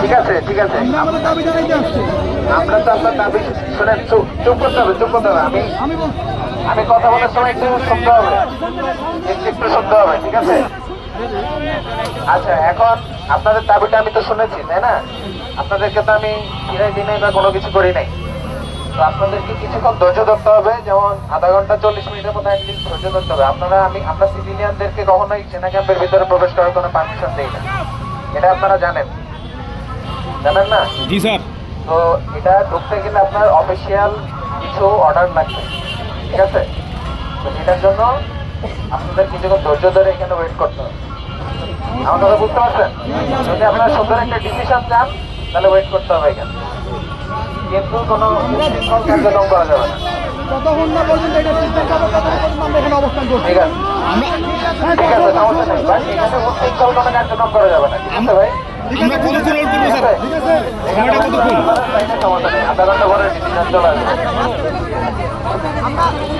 ঠিক আছে ঠিক আছে, আমাদের দাবি জানাইতে আসছে। আমরা তো আপনার দাবি শুনেন, চুপ করতে হবে, চুপ করতে হবে। আমি কথা বলার সময় একটু শুনতে হবে, একটু শুনতে হবে, ঠিক আছে? আচ্ছা, এখন আপনাদের দাবিটা আমি তো শুনেছি, তাই না? আপনাদেরকে তো আমি ফিরাই দিই নাই বা কোনো কিছু করি নাই। তো আপনাদেরকে কিছুক্ষণ ধৈর্য ধরতে হবে, যেমন আধা ঘন্টা 40 মিনিটের মতো অ্যাটলিস্ট ধৈর্য ধরতে হবে। আমরা সিভিলিয়ানদেরকে কখনোই সেনা ক্যাম্পের ভিতরে প্রবেশ করার কোনো পারমিশন দেই না, এটা আপনারা জানেন, জানেন না? জি স্যার। তো এটা ঢুকতে গেলে আপনার অফিসিয়াল কিছু অর্ডার লাগবে, ঠিক আছে? তো এটার জন্য আপনাদের কিছুক্ষণ ধৈর্য ধরে এখানে ওয়েট করতে হবে। আমার কথা বুঝতে পারছেন? যদি আপনারা সুন্দর একটা ডিসিশন চান তাহলে ওয়েট করতে হবে এখানে, কিন্তু কোনো উচ্ছৃঙ্খল কার্যক্রম করা যাবে না। যতক্ষণ না পর্যন্ত এটা সিদ্ধান্ত হবে ততক্ষণ পর্যন্ত আমরা এখানে অবস্থান করছি। ঠিক আছে, ঠিক আছে, সমস্যা নেই ভাই, এখানে উচ্ছৃঙ্খল কোনো কার্যক্রম করা যাবে না, ঠিক আছে ভাই? আমরা কতক্ষণ ওয়েট করবো স্যার? সময়টা কতক্ষণ? সমস্যা নেই, আধা ঘন্টা পরে ডিসিশন চলে আসবে।